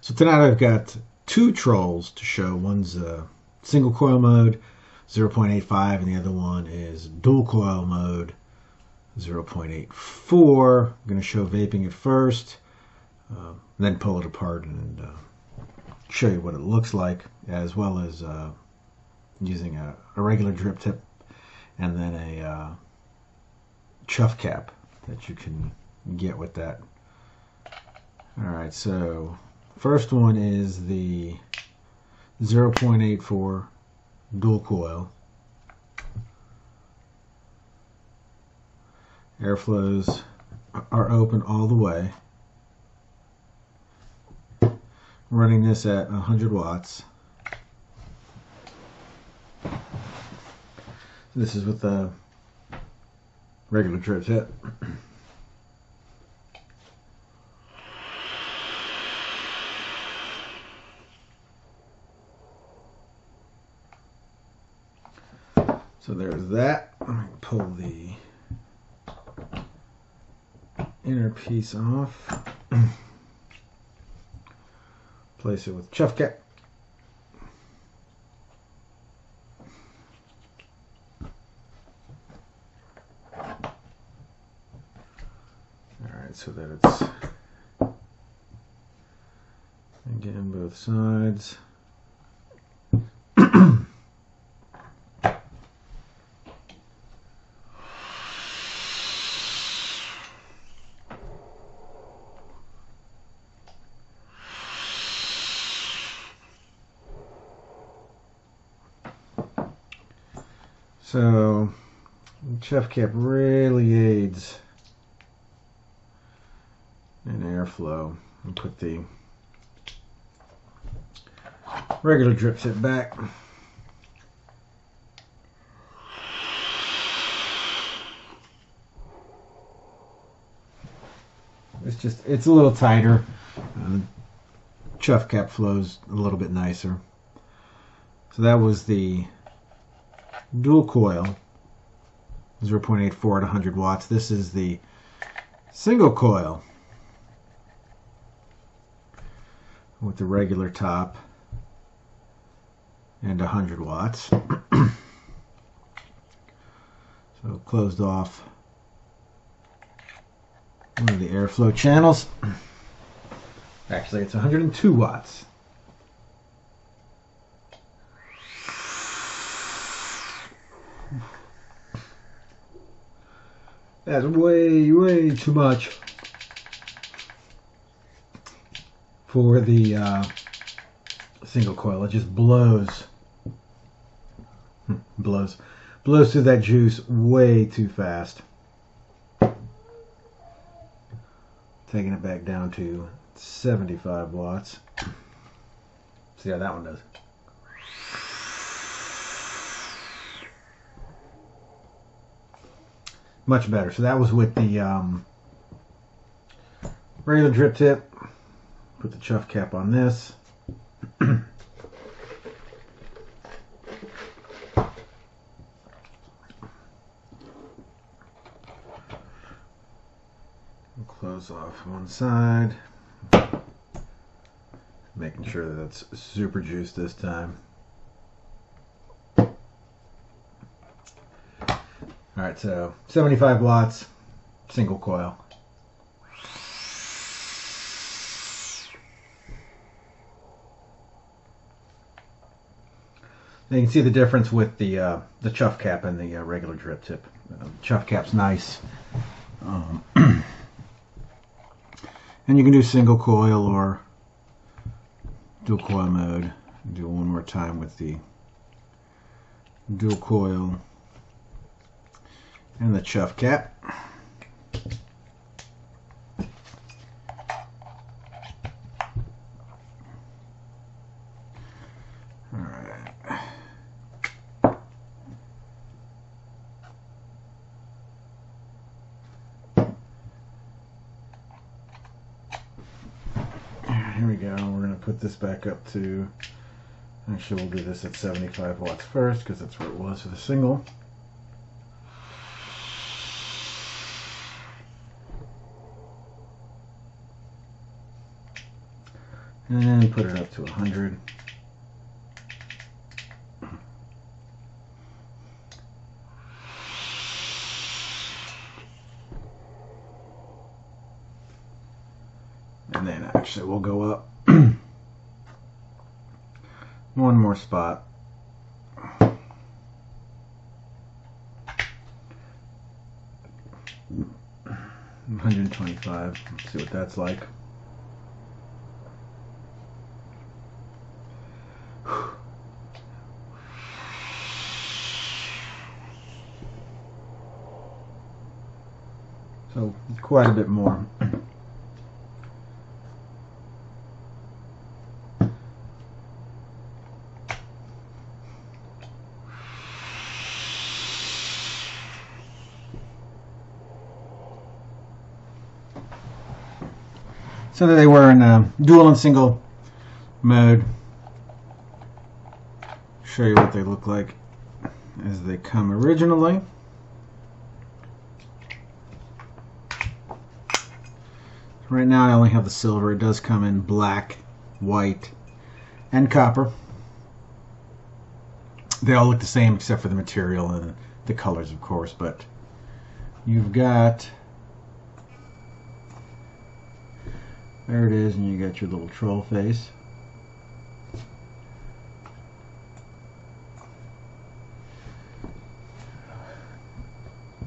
So tonight I've got two trolls to show. One's single coil mode, 0.85, and the other one is dual coil mode, 0.84. I'm going to show vaping it first, then pull it apart and show you what it looks like, as well as using a regular drip tip and then a chuff cap that you can get with that. Alright, so first one is the 0.84 dual coil. Airflows are open all the way. Running this at 100 watts. This is with a regular drip tip. So there's that. I'm going to pull the inner piece off. Place it with chuff cap. Alright, so that it's again both sides. So, chuff cap really aids in airflow. And put the regular drip tip back. It's a little tighter. Chuff cap flows a little bit nicer. So that was the dual coil, 0.84 at 100 watts. This is the single coil with the regular top and 100 watts. So closed off one of the airflow channels. Actually, it's 102 watts. That's way too much for the single coil. It just blows through that juice way too fast. Taking it back down to 75 watts. See how that one does. Much better. So that was with the regular drip tip. Put the chuff cap on this. Close off one side. Making sure that it's super juiced this time. Alright, so 75 watts, single coil. Now you can see the difference with the chuff cap and the regular drip tip. Chuff cap's nice. And you can do single coil or dual coil mode. Do it one more time with the dual coil and the chuff cap. Alright. Here we go. We're going to put this back up to, actually we'll do this at 75 watts first because that's where it was for the single. and put it up to 100. And then actually we'll go up one more spot. 125. Let's see what that's like. So quite a bit more. So they were in dual and single mode. Show you what they look like as they come originally. Right now I only have the silver. It does come in black, white, and copper. They all look the same except for the material and the colors, of course, but you've got, there it is, and you got your little troll face.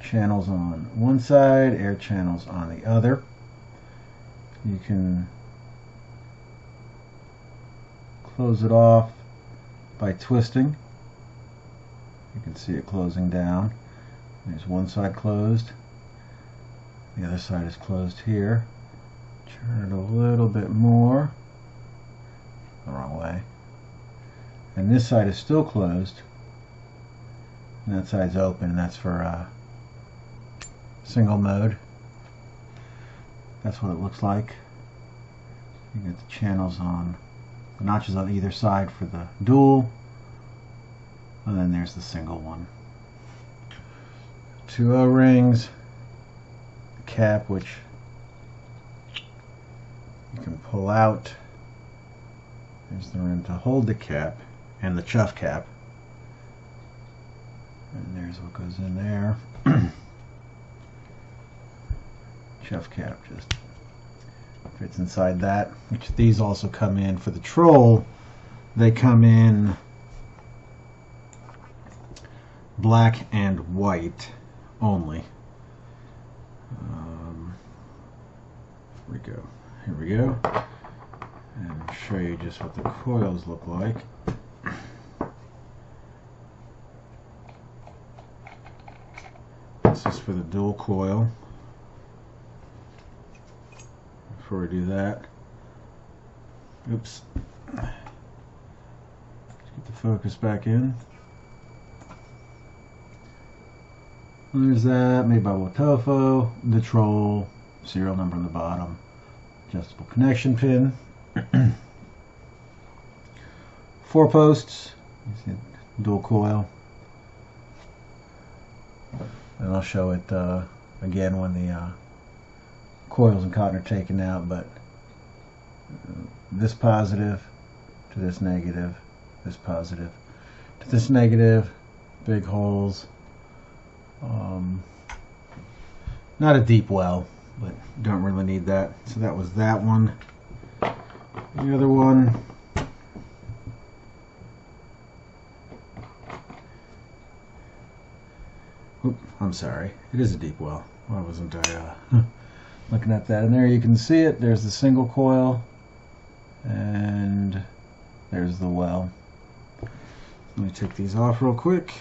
Channels on one side, air channels on the other. You can close it off by twisting. You can see it closing down. There's one side closed. The other side is closed here. Turn it a little bit more. The wrong way. And this side is still closed. And that side's open, and that's for single mode. That's what it looks like. You get the channels on, the notches on either side for the dual, and then there's the single one. 2 O-rings, the cap which you can pull out. There's the rim to hold the cap and the chuff cap. And there's what goes in there. Chuff cap just fits inside that, which these also come in for the Troll. They come in black and white only. Here we go. And I'll show you just what the coils look like. This is for the dual coil. Before we do that, oops, let's get the focus back in. There's that, made by Wotofo, the Troll, serial number on the bottom, adjustable connection pin, 4 posts, you see dual coil, and I'll show it again when the coils and cotton are taken out, but this positive to this negative, this positive to this negative, big holes. Not a deep well, but don't really need that. So that was that one. The other one, oop, I'm sorry, it is a deep well. Why wasn't I looking at that? And there you can see it. There's the single coil, and there's the well. Let me take these off real quick.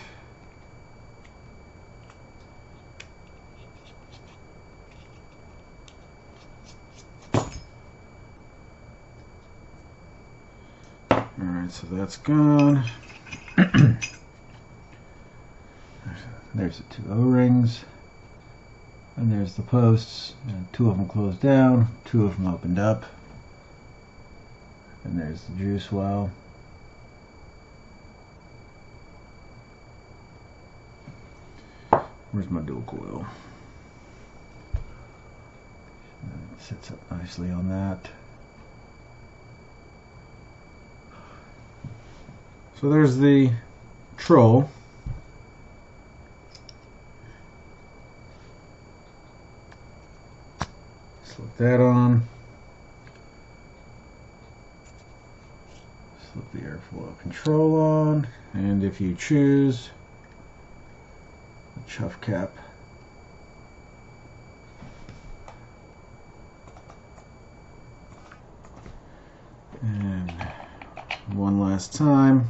Alright, so that's gone. There's the 2 O-rings. And there's the posts, and 2 of them closed down, 2 of them opened up. And there's the juice well. Where's my dual coil? And it sits up nicely on that. So there's the Troll. Slip that on. Slip the airflow control on, and if you choose, the chuff cap. And one last time.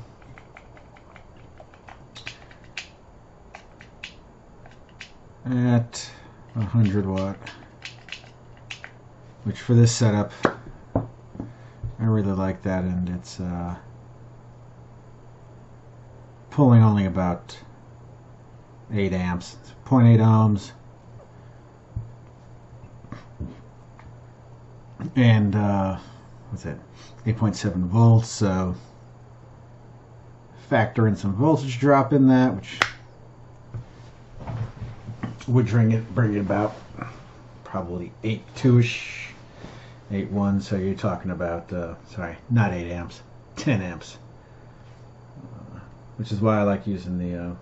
At 100 watt, which for this setup, I really like that, and it's pulling only about 8 amps, 0.8 ohms, and what's it, 8.7 volts, so factor in some voltage drop in that, which would bring it about probably 8.2ish, 8.1, so you're talking about, sorry, not 8 amps, 10 amps, which is why I like using the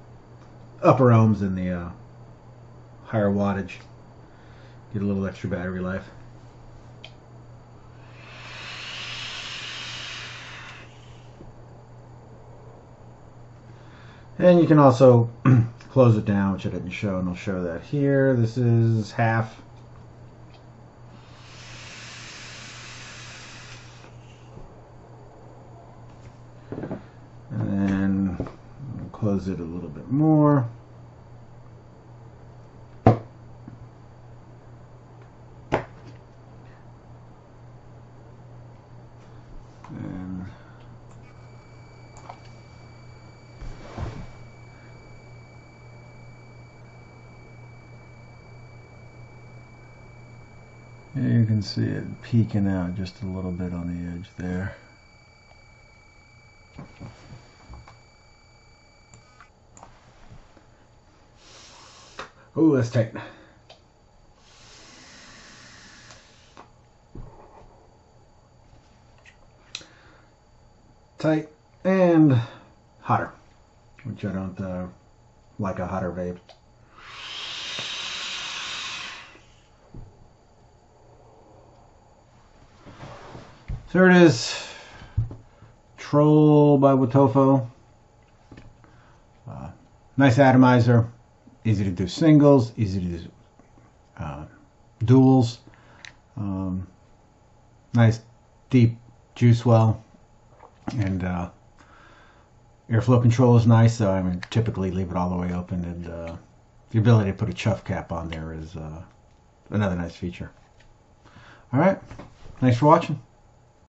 upper ohms and the higher wattage, get a little extra battery life. And you can also close it down, which I didn't show, and I'll show that here. This is half. And then I'll close it a little bit more. And you can see it peeking out just a little bit on the edge there. Oh, that's tight. Tight and hotter, which I don't like a hotter vape. So here it is, Troll by Wotofo. Nice atomizer, easy to do singles, easy to do duals. Nice deep juice well, and airflow control is nice. So I mean, typically leave it all the way open, and the ability to put a chuff cap on there is another nice feature. All right, thanks for watching.